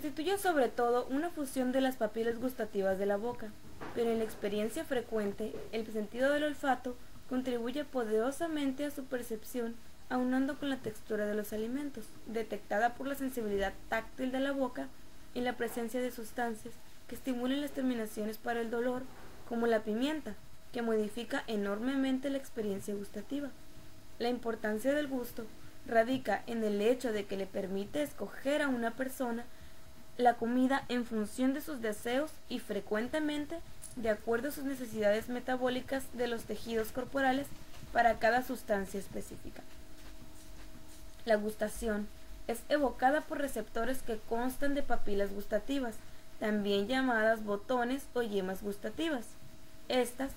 constituye sobre todo una fusión de las papilas gustativas de la boca, pero en la experiencia frecuente, el sentido del olfato contribuye poderosamente a su percepción, aunando con la textura de los alimentos, detectada por la sensibilidad táctil de la boca en la presencia de sustancias que estimulan las terminaciones para el dolor, como la pimienta, que modifica enormemente la experiencia gustativa. La importancia del gusto radica en el hecho de que le permite escoger a una persona la comida en función de sus deseos y frecuentemente de acuerdo a sus necesidades metabólicas de los tejidos corporales para cada sustancia específica. La gustación es evocada por receptores que constan de papilas gustativas, también llamadas botones o yemas gustativas. Estas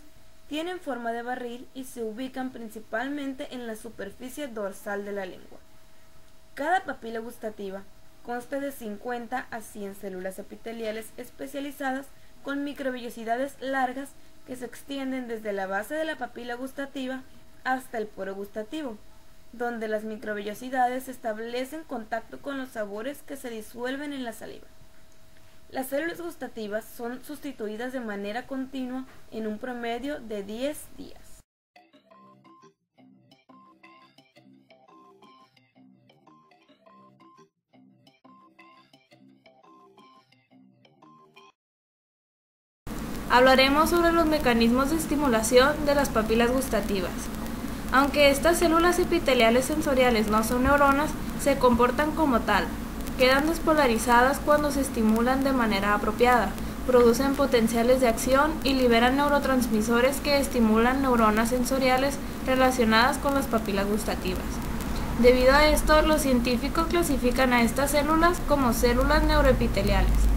tienen forma de barril y se ubican principalmente en la superficie dorsal de la lengua. Cada papila gustativa consta de 50 a 100 células epiteliales especializadas con microvellosidades largas que se extienden desde la base de la papila gustativa hasta el poro gustativo, donde las microvellosidades establecen contacto con los sabores que se disuelven en la saliva. Las células gustativas son sustituidas de manera continua en un promedio de 10 días. Hablaremos sobre los mecanismos de estimulación de las papilas gustativas. Aunque estas células epiteliales sensoriales no son neuronas, se comportan como tal. Quedan despolarizadas cuando se estimulan de manera apropiada, producen potenciales de acción y liberan neurotransmisores que estimulan neuronas sensoriales relacionadas con las papilas gustativas. Debido a esto, los científicos clasifican a estas células como células neuroepiteliales.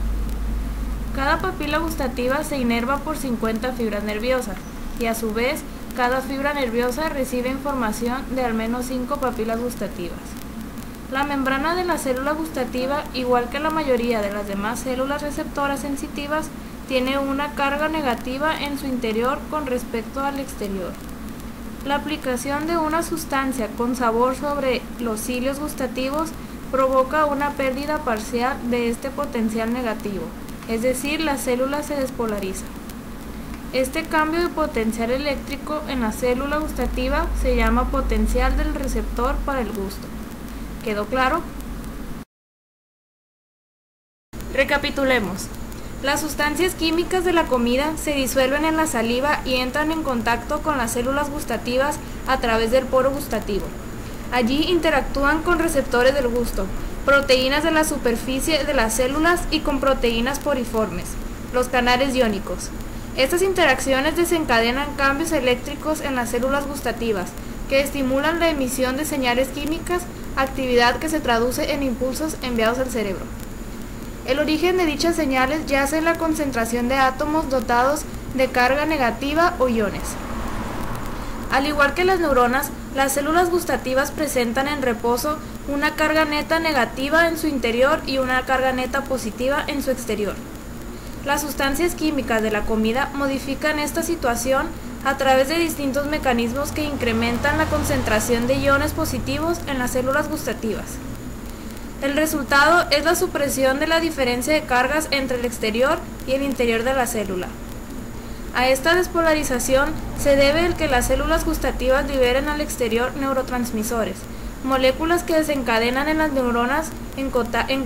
Cada papila gustativa se inerva por 50 fibras nerviosas y a su vez cada fibra nerviosa recibe información de al menos 5 papilas gustativas. La membrana de la célula gustativa, igual que la mayoría de las demás células receptoras sensitivas, tiene una carga negativa en su interior con respecto al exterior. La aplicación de una sustancia con sabor sobre los cilios gustativos provoca una pérdida parcial de este potencial negativo, es decir, la célula se despolariza. Este cambio de potencial eléctrico en la célula gustativa se llama potencial del receptor para el gusto. ¿Quedó claro? Recapitulemos. Las sustancias químicas de la comida se disuelven en la saliva y entran en contacto con las células gustativas a través del poro gustativo. Allí interactúan con receptores del gusto, proteínas de la superficie de las células y con proteínas poriformes, los canales iónicos. Estas interacciones desencadenan cambios eléctricos en las células gustativas, que estimulan la emisión de señales químicas, actividad que se traduce en impulsos enviados al cerebro. El origen de dichas señales yace en la concentración de átomos dotados de carga negativa o iones. Al igual que las neuronas, las células gustativas presentan en reposo una carga neta negativa en su interior y una carga neta positiva en su exterior. Las sustancias químicas de la comida modifican esta situación a través de distintos mecanismos que incrementan la concentración de iones positivos en las células gustativas. El resultado es la supresión de la diferencia de cargas entre el exterior y el interior de la célula. A esta despolarización se debe el que las células gustativas liberen al exterior neurotransmisores, moléculas que desencadenan en las neuronas en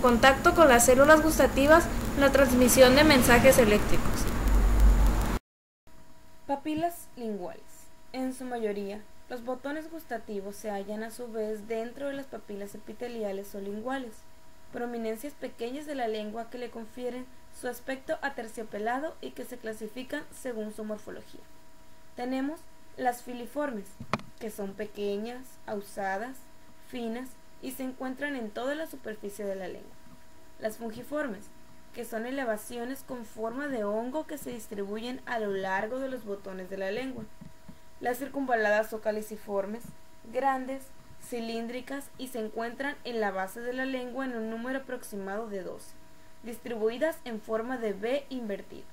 contacto con las células gustativas la transmisión de mensajes eléctricos. Papilas linguales. En su mayoría, los botones gustativos se hallan a su vez dentro de las papilas epiteliales o linguales, prominencias pequeñas de la lengua que le confieren su aspecto aterciopelado y que se clasifican según su morfología. Tenemos las filiformes, que son pequeñas, ausadas, finas y se encuentran en toda la superficie de la lengua. Las fungiformes, que son elevaciones con forma de hongo que se distribuyen a lo largo de los botones de la lengua. Las circunvaladas o caliciformes, grandes, cilíndricas y se encuentran en la base de la lengua en un número aproximado de 12, distribuidas en forma de V invertido.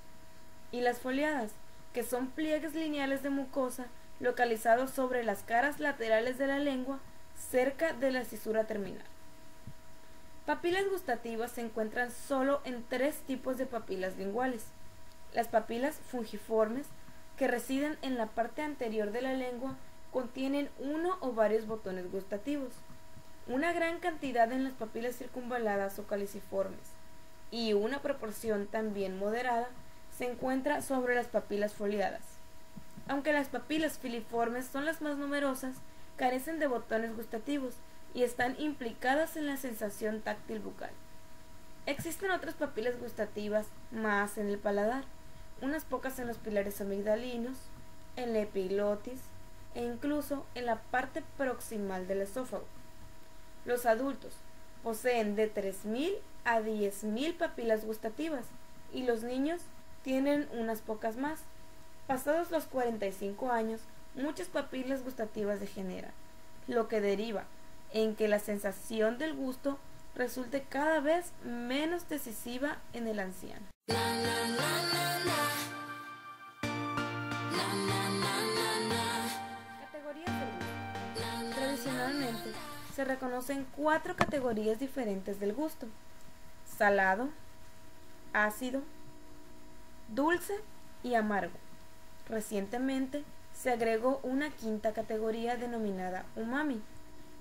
Y las foliadas, que son pliegues lineales de mucosa localizados sobre las caras laterales de la lengua cerca de la cisura terminal. Papilas gustativas se encuentran solo en 3 tipos de papilas linguales. Las papilas fungiformes, que residen en la parte anterior de la lengua, contienen uno o varios botones gustativos. Una gran cantidad en las papilas circunvaladas o caliciformes y una proporción también moderada se encuentra sobre las papilas foliadas. Aunque las papilas filiformes son las más numerosas, carecen de botones gustativos y están implicadas en la sensación táctil bucal. Existen otras papilas gustativas más en el paladar, unas pocas en los pilares amigdalinos, en la epiglotis e incluso en la parte proximal del esófago. Los adultos poseen de 3.000 a 10.000 papilas gustativas y los niños tienen unas pocas más. Pasados los 45 años, muchas papilas gustativas degeneran, lo que deriva en que la sensación del gusto resulte cada vez menos decisiva en el anciano. Categorías del gusto. Tradicionalmente se reconocen 4 categorías diferentes del gusto: salado, ácido, dulce y amargo. Recientemente se agregó una 5ª categoría denominada umami,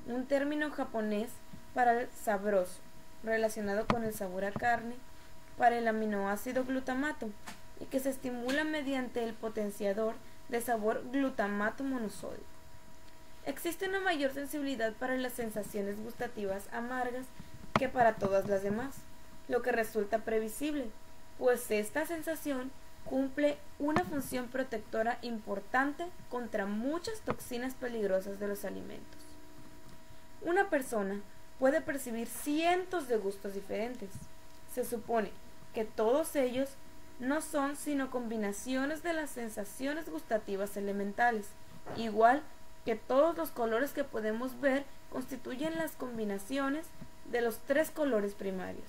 un término japonés para el sabroso, relacionado con el sabor a carne, para el aminoácido glutamato, y que se estimula mediante el potenciador de sabor glutamato monosódico. Existe una mayor sensibilidad para las sensaciones gustativas amargas que para todas las demás, lo que resulta previsible, pues esta sensación cumple una función protectora importante contra muchas toxinas peligrosas de los alimentos. Una persona puede percibir cientos de gustos diferentes. Se supone que todos ellos no son sino combinaciones de las sensaciones gustativas elementales, igual que todos los colores que podemos ver constituyen las combinaciones de los 3 colores primarios.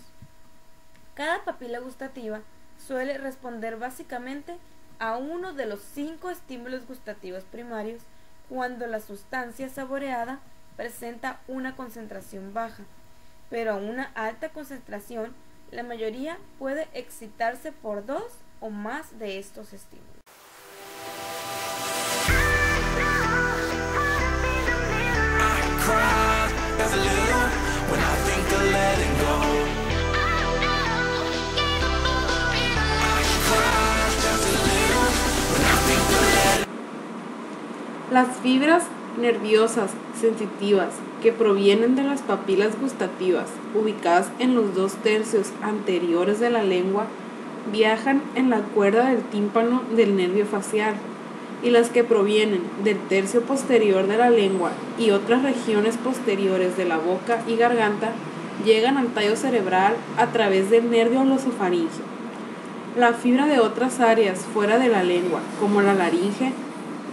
Cada papila gustativa suele responder básicamente a uno de los 5 estímulos gustativos primarios cuando la sustancia saboreada presenta una concentración baja, pero a una alta concentración la mayoría puede excitarse por 2 o más de estos estímulos. Las fibras nerviosas sensitivas que provienen de las papilas gustativas, ubicadas en los 2/3 anteriores de la lengua, viajan en la cuerda del tímpano del nervio facial, y las que provienen del tercio posterior de la lengua y otras regiones posteriores de la boca y garganta llegan al tallo cerebral a través del nervio glosofaríngeo. La fibra de otras áreas fuera de la lengua, como la laringe,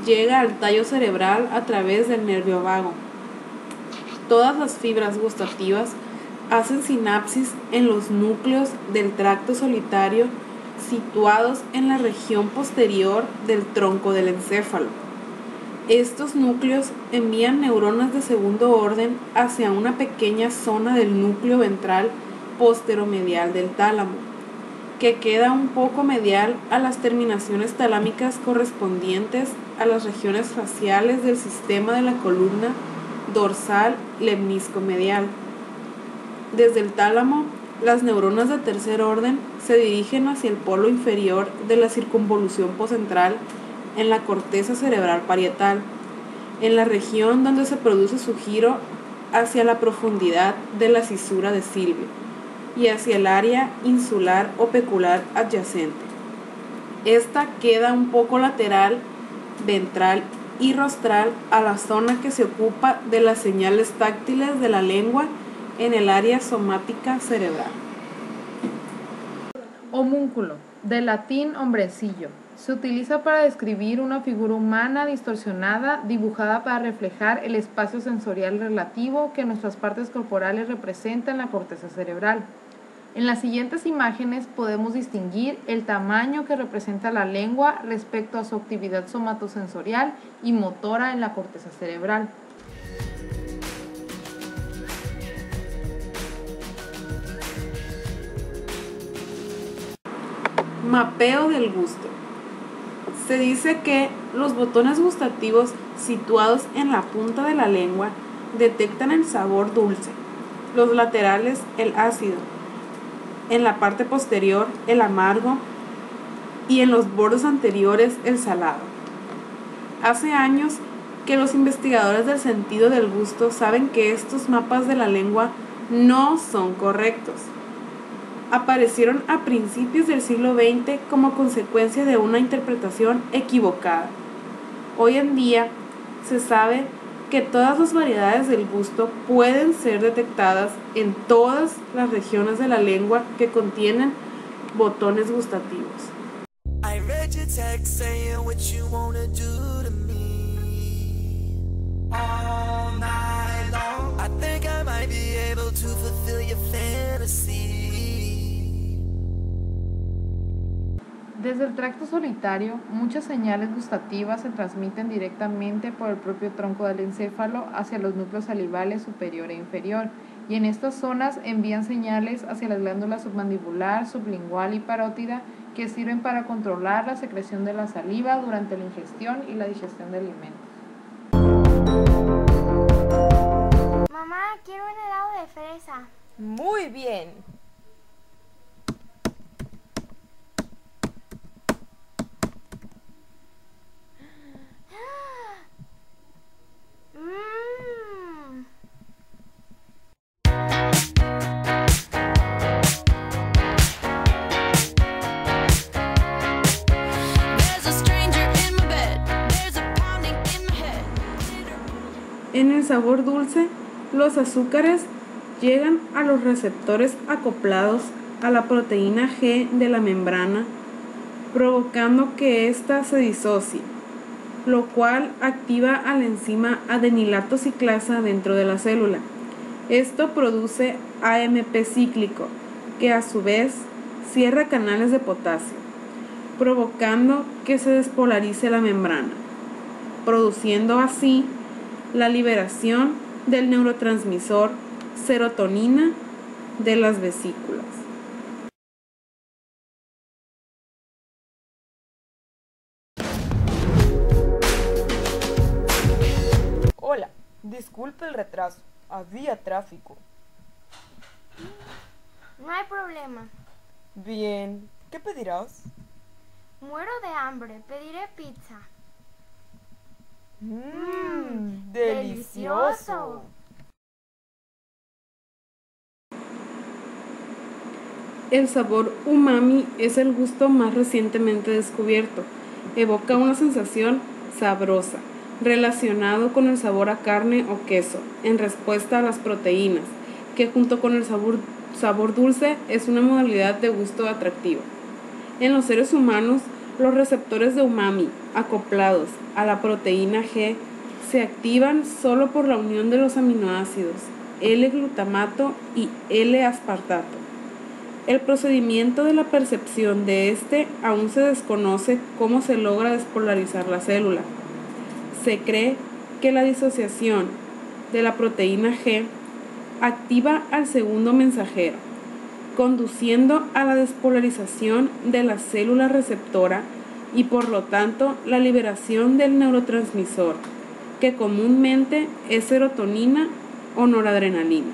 llega al tallo cerebral a través del nervio vago. Todas las fibras gustativas hacen sinapsis en los núcleos del tracto solitario situados en la región posterior del tronco del encéfalo. Estos núcleos envían neuronas de segundo orden hacia una pequeña zona del núcleo ventral posteromedial del tálamo, que queda un poco medial a las terminaciones talámicas correspondientes a las regiones faciales del sistema de la columna dorsal lemnisco-medial. Desde el tálamo, las neuronas de tercer orden se dirigen hacia el polo inferior de la circunvolución poscentral en la corteza cerebral parietal, en la región donde se produce su giro hacia la profundidad de la cisura de Silvio y hacia el área insular opecular adyacente. Esta queda un poco lateral, ventral y rostral a la zona que se ocupa de las señales táctiles de la lengua en el área somática cerebral. Homúnculo, del latín hombrecillo. Se utiliza para describir una figura humana distorsionada, dibujada para reflejar el espacio sensorial relativo que nuestras partes corporales representan en la corteza cerebral. En las siguientes imágenes podemos distinguir el tamaño que representa la lengua respecto a su actividad somatosensorial y motora en la corteza cerebral. Mapeo del gusto. Se dice que los botones gustativos situados en la punta de la lengua detectan el sabor dulce, los laterales el ácido, en la parte posterior el amargo y en los bordes anteriores el salado. Hace años que los investigadores del sentido del gusto saben que estos mapas de la lengua no son correctos. Aparecieron a principios del siglo XX como consecuencia de una interpretación equivocada. Hoy en día se sabe que todas las variedades del gusto pueden ser detectadas en todas las regiones de la lengua que contienen botones gustativos. I read your text saying what you wanna do to me all night long. I think I might be able to fulfill your fantasy. Desde el tracto solitario, muchas señales gustativas se transmiten directamente por el propio tronco del encéfalo hacia los núcleos salivales superior e inferior, y en estas zonas envían señales hacia las glándulas submandibular, sublingual y parótida, que sirven para controlar la secreción de la saliva durante la ingestión y la digestión de alimentos. Mamá, quiero un helado de fresa. Muy bien. Mmm. There's a stranger in my bed. There's a pounding in my head. En el sabor dulce, los azúcares llegan a los receptores acoplados a la proteína G de la membrana, provocando que ésta se disocie, lo cual activa a la enzima adenilato ciclasa dentro de la célula. Esto produce AMP cíclico, que a su vez cierra canales de potasio, provocando que se despolarice la membrana, produciendo así la liberación del neurotransmisor serotonina de las vesículas. Hola, disculpe el retraso. Había tráfico. No hay problema. Bien, ¿qué pedirás? Muero de hambre. Pediré pizza. Delicioso. El sabor umami es el gusto más recientemente descubierto. Evoca una sensación sabrosa, relacionado con el sabor a carne o queso, en respuesta a las proteínas, que junto con el sabor dulce es una modalidad de gusto atractiva. En los seres humanos, los receptores de umami acoplados a la proteína G se activan solo por la unión de los aminoácidos L-glutamato y L-aspartato. El procedimiento de la percepción de este aún se desconoce cómo se logra despolarizar la célula. Se cree que la disociación de la proteína G activa al segundo mensajero, conduciendo a la despolarización de la célula receptora y por lo tanto la liberación del neurotransmisor, que comúnmente es serotonina o noradrenalina.